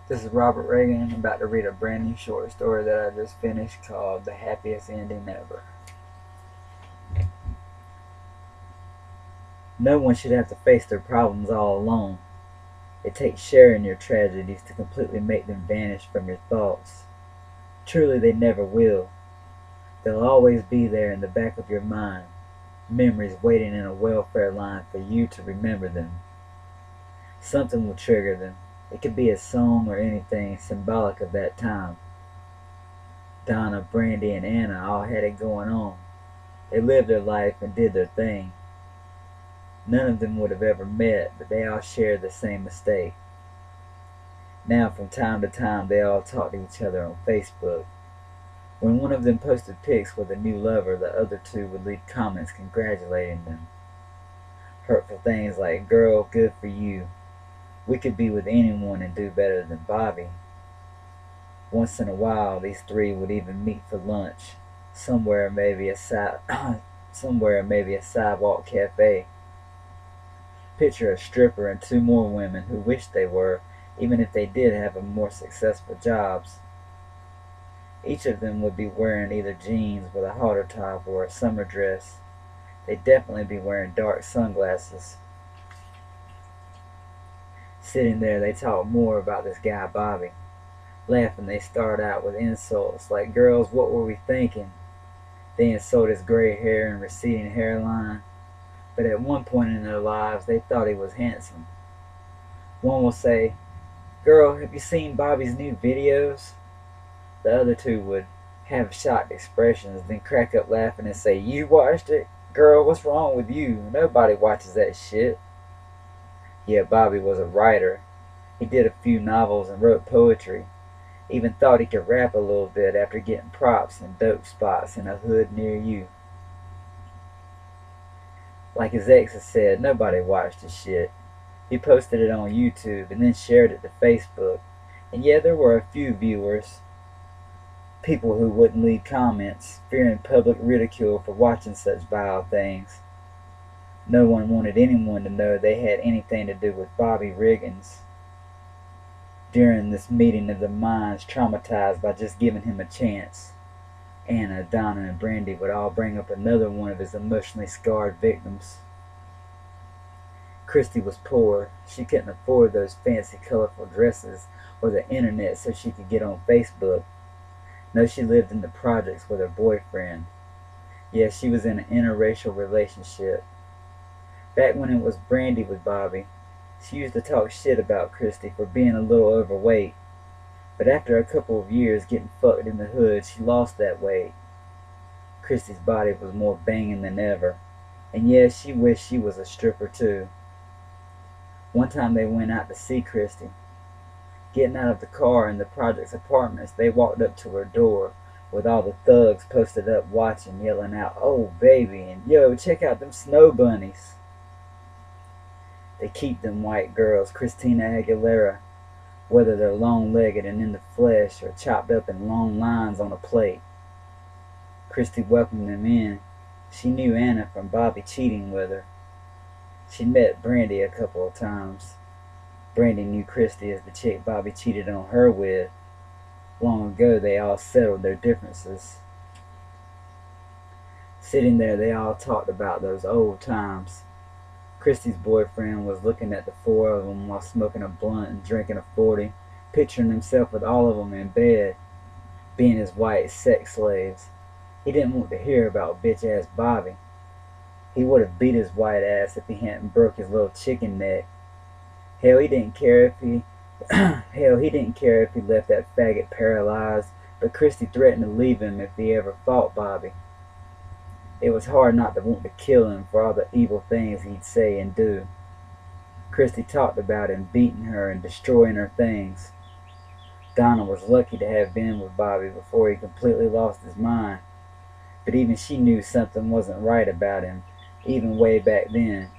This is Robert Reagan. I'm about to read a brand new short story that I just finished called The Happiest Ending Ever. No one should have to face their problems all alone. It takes sharing your tragedies to completely make them vanish from your thoughts. Truly, they never will. They'll always be there in the back of your mind, memories waiting in a welfare line for you to remember them. Something will trigger them. It could be a song or anything symbolic of that time. Donna, Brandy, and Anna all had it going on. They lived their life and did their thing. None of them would have ever met, but they all shared the same mistake. Now, from time to time, they all talk to each other on Facebook. When one of them posted pics with a new lover, the other two would leave comments congratulating them. Hurtful things like, "Girl, good for you. We could be with anyone and do better than Bobby." Once in a while, these three would even meet for lunch, somewhere maybe a sidewalk cafe. Picture a stripper and two more women who wished they were, even if they did have more successful jobs. Each of them would be wearing either jeans with a halter top or a summer dress. They'd definitely be wearing dark sunglasses. Sitting there, they talked more about this guy Bobby. Laughing, they started out with insults like, "Girls, what were we thinking?" They insult his gray hair and receding hairline. But at one point in their lives, they thought he was handsome. One will say, "Girl, have you seen Bobby's new videos?" The other two would have shocked expressions, then crack up laughing and say, "You watched it? Girl, what's wrong with you? Nobody watches that shit." Yeah, Bobby was a writer. He did a few novels and wrote poetry. Even thought he could rap a little bit after getting props in dope spots in a hood near you. Like his ex had said, nobody watched his shit. He posted it on YouTube and then shared it to Facebook. And yeah, there were a few viewers, people who wouldn't leave comments, fearing public ridicule for watching such vile things. No one wanted anyone to know they had anything to do with Bobby Riggins. During this meeting of the minds traumatized by just giving him a chance, Anna, Donna, and Brandy would all bring up another one of his emotionally scarred victims. Christy was poor. She couldn't afford those fancy, colorful dresses or the internet so she could get on Facebook. No, she lived in the projects with her boyfriend. Yes, she was in an interracial relationship. Back when it was Brandy with Bobby, she used to talk shit about Christy for being a little overweight. But after a couple of years getting fucked in the hood, she lost that weight. Christy's body was more banging than ever. And yes, she wished she was a stripper too. One time they went out to see Christy. Getting out of the car in the project's apartments, they walked up to her door with all the thugs posted up watching, yelling out, "Oh baby," and "Yo, check out them snow bunnies." They keep them white girls, Christina Aguilera, whether they're long-legged and in the flesh or chopped up in long lines on a plate. Christy welcomed them in. She knew Anna from Bobby cheating with her. She met Brandy a couple of times. Brandy knew Christy as the chick Bobby cheated on her with. Long ago, they all settled their differences. Sitting there, they all talked about those old times. Christy's boyfriend was looking at the four of them while smoking a blunt and drinking a 40, picturing himself with all of them in bed, being his white sex slaves. He didn't want to hear about bitch-ass Bobby. He would have beat his white ass if he hadn't broke his little chicken neck. Hell, he didn't care if he left that faggot paralyzed, but Christy threatened to leave him if he ever fought Bobby. It was hard not to want to kill him for all the evil things he'd say and do. Christy talked about him beating her and destroying her things. Donna was lucky to have been with Bobby before he completely lost his mind, but even she knew something wasn't right about him, even way back then.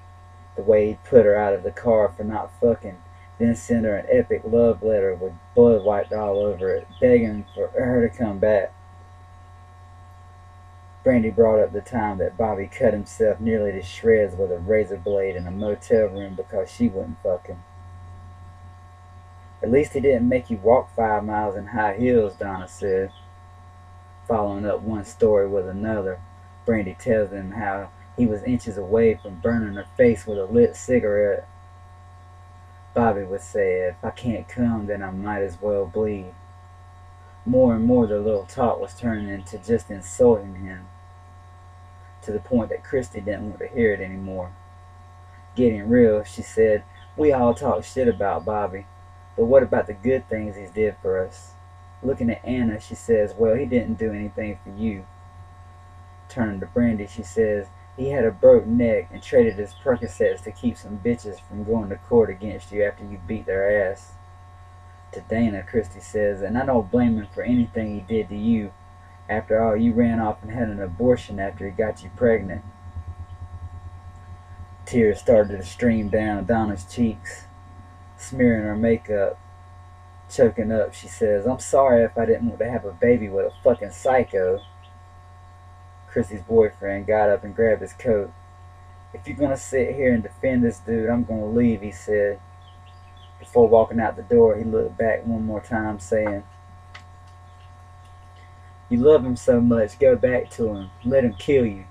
The way he'd put her out of the car for not fucking, then send her an epic love letter with blood wiped all over it, begging for her to come back. Brandy brought up the time that Bobby cut himself nearly to shreds with a razor blade in a motel room because she wouldn't fuck him. At least he didn't make you walk 5 miles in high heels, Donna said, following up one story with another. Brandy tells them how he was inches away from burning her face with a lit cigarette. Bobby would say, if I can't come, then I might as well bleed. More and more their little talk was turning into just insulting him, to the point that Christy didn't want to hear it anymore. Getting real, she said, we all talk shit about Bobby, but what about the good things he did for us? Looking at Anna, she says, well, he didn't do anything for you. Turning to Brandy, she says, he had a broke neck and traded his Percocets to keep some bitches from going to court against you after you beat their ass. To Dana, Christy says, and I don't blame him for anything he did to you. After all, you ran off and had an abortion after he got you pregnant. Tears started to stream down Donna's cheeks, smearing her makeup. Choking up, she says, I'm sorry if I didn't want to have a baby with a fucking psycho. Christy's boyfriend got up and grabbed his coat. If you're gonna sit here and defend this dude, I'm gonna leave, he said. Before walking out the door, he looked back one more time, saying, you love him so much, go back to him. Let him kill you.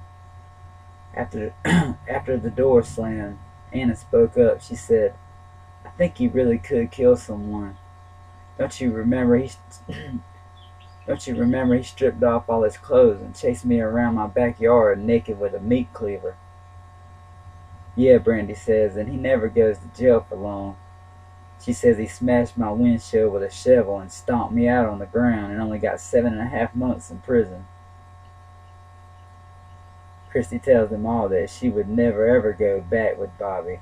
After the door slammed, Anna spoke up. She said, I think he really could kill someone. Don't you remember he stripped off all his clothes and chased me around my backyard naked with a meat cleaver? Yeah, Brandy says, and he never goes to jail for long. She says he smashed my windshield with a shovel and stomped me out on the ground and only got 7.5 months in prison. Christy tells them all that she would never ever go back with Bobby,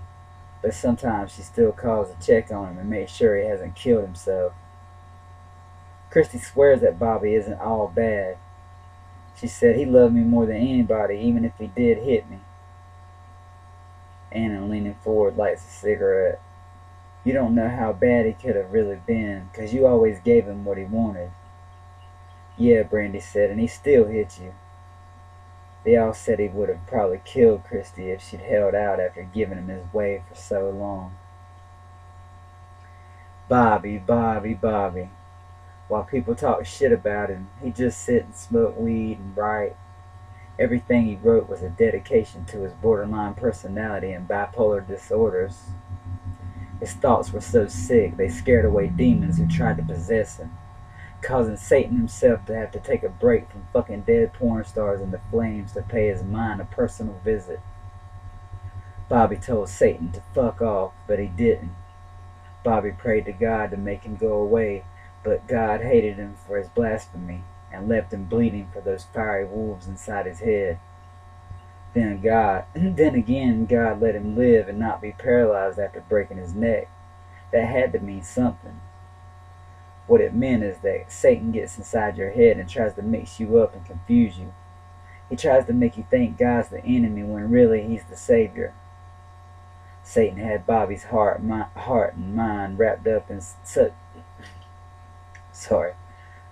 but sometimes she still calls to check on him and make sure he hasn't killed himself. Christy swears that Bobby isn't all bad. She said he loved me more than anybody, even if he did hit me. Anna, leaning forward, lights a cigarette. You don't know how bad he could have really been, 'cause you always gave him what he wanted. Yeah, Brandy said, and he still hit you. They all said he would have probably killed Christy if she'd held out after giving him his way for so long. Bobby, Bobby, Bobby. While people talk shit about him, he'd just sit and smoke weed and write. Everything he wrote was a dedication to his borderline personality and bipolar disorders. His thoughts were so sick they scared away demons who tried to possess him, causing Satan himself to have to take a break from fucking dead porn stars in the flames to pay his mind a personal visit. Bobby told Satan to fuck off, but he didn't. Bobby prayed to God to make him go away, but God hated him for his blasphemy and left him bleeding for those fiery wolves inside his head. Then again, God let him live and not be paralyzed after breaking his neck. That had to mean something. What it meant is that Satan gets inside your head and tries to mix you up and confuse you. He tries to make you think God's the enemy when really he's the savior. Satan had Bobby's heart and mind wrapped up in such...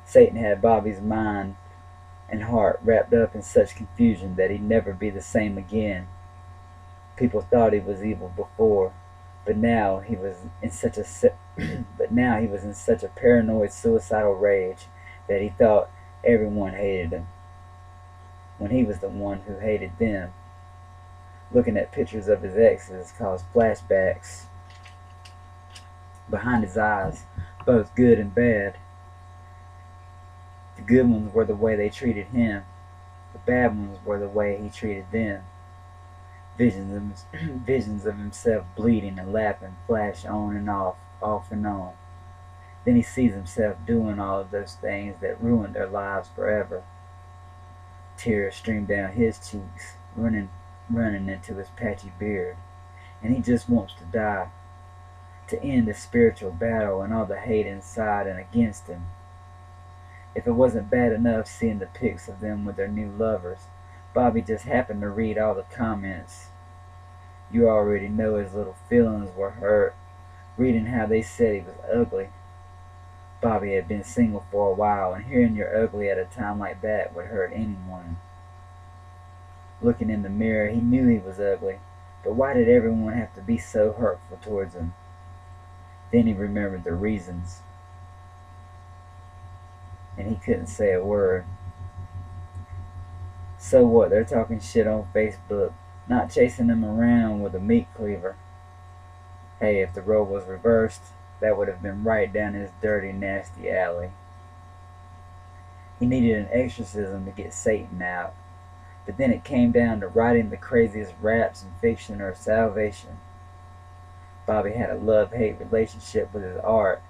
Satan had Bobby's mind and heart wrapped up in such confusion that he'd never be the same again. People thought he was evil before, but now he was in such a paranoid, suicidal rage that he thought everyone hated him, when he was the one who hated them. Looking at pictures of his exes caused flashbacks behind his eyes, both good and bad. The good ones were the way they treated him. The bad ones were the way he treated them. Visions of himself bleeding and laughing flash on and off and on. Then he sees himself doing all of those things that ruined their lives forever. Tears stream down his cheeks, running into his patchy beard, and he just wants to die, to end the spiritual battle and all the hate inside and against him. If it wasn't bad enough seeing the pics of them with their new lovers, Bobby just happened to read all the comments. You already know his little feelings were hurt, reading how they said he was ugly. Bobby had been single for a while, and hearing you're ugly at a time like that would hurt anyone. Looking in the mirror, he knew he was ugly, but why did everyone have to be so hurtful towards him? Then he remembered the reasons, and he couldn't say a word. So what? They're talking shit on Facebook, not chasing him around with a meat cleaver. Hey, if the role was reversed, that would have been right down his dirty, nasty alley. He needed an exorcism to get Satan out, but then it came down to writing the craziest raps in fiction or salvation. Bobby had a love-hate relationship with his art,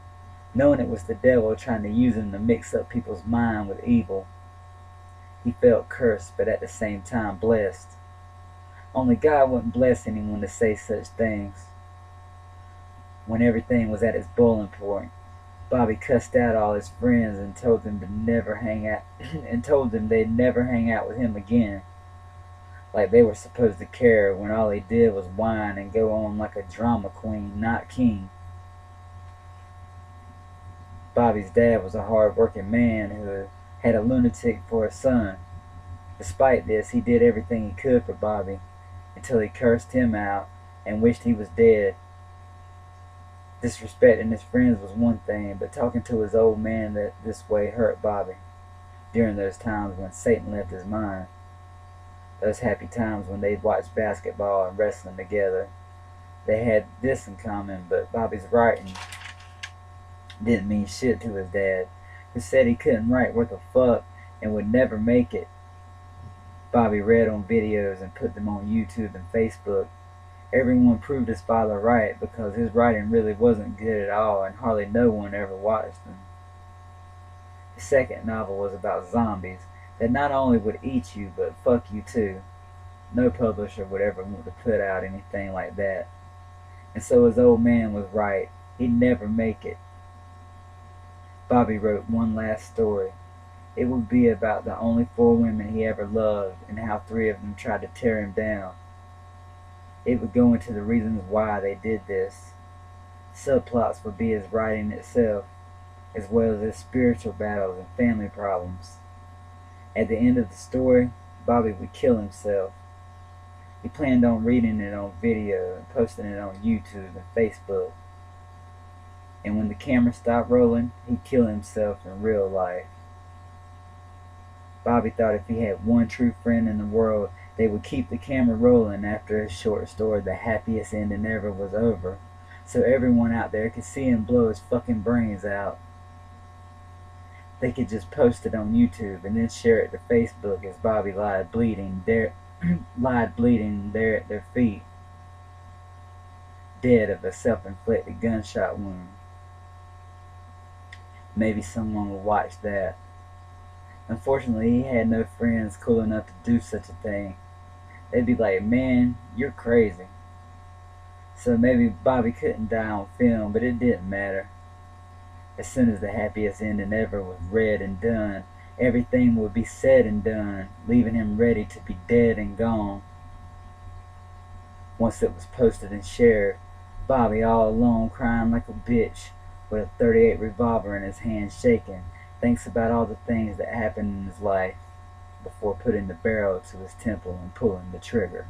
knowing it was the devil trying to use him to mix up people's mind with evil. He felt cursed, but at the same time blessed. Only God wouldn't bless anyone to say such things. When everything was at its boiling point, Bobby cussed out all his friends and told them to never hang out and told them they'd never hang out with him again. Like they were supposed to care when all he did was whine and go on like a drama queen, not king. Bobby's dad was a hard-working man who had a lunatic for a son. Despite this, he did everything he could for Bobby until he cursed him out and wished he was dead. Disrespecting his friends was one thing, but talking to his old man this way hurt Bobby during those times when Satan left his mind. Those happy times when they'd watch basketball and wrestling together. They had this in common, but Bobby's writing didn't mean shit to his dad, who said he couldn't write worth a fuck and would never make it. Bobby read on videos and put them on YouTube and Facebook. Everyone proved his father right because his writing really wasn't good at all and hardly no one ever watched them. The second novel was about zombies that not only would eat you but fuck you too. No publisher would ever want to put out anything like that. And so his old man was right. He'd never make it. Bobby wrote one last story. It would be about the only 4 women he ever loved and how 3 of them tried to tear him down. It would go into the reasons why they did this. Subplots would be his writing itself, as well as his spiritual battles and family problems. At the end of the story, Bobby would kill himself. He planned on reading it on video and posting it on YouTube and Facebook. And when the camera stopped rolling, he'd kill himself in real life. Bobby thought if he had one true friend in the world, they would keep the camera rolling after his short story, The Happiest Ending Ever, was over, so everyone out there could see him blow his fucking brains out. They could just post it on YouTube and then share it to Facebook as Bobby lied bleeding there at their feet, dead of a self-inflicted gunshot wound. Maybe someone would watch that. Unfortunately, he had no friends cool enough to do such a thing. They'd be like, man, you're crazy. So maybe Bobby couldn't die on film, but it didn't matter. As soon as The Happiest Ending Ever was read and done, everything would be said and done, leaving him ready to be dead and gone. Once it was posted and shared, Bobby all alone crying like a bitch with a .38 revolver in his hand shaking, thinks about all the things that happened in his life before putting the barrel to his temple and pulling the trigger.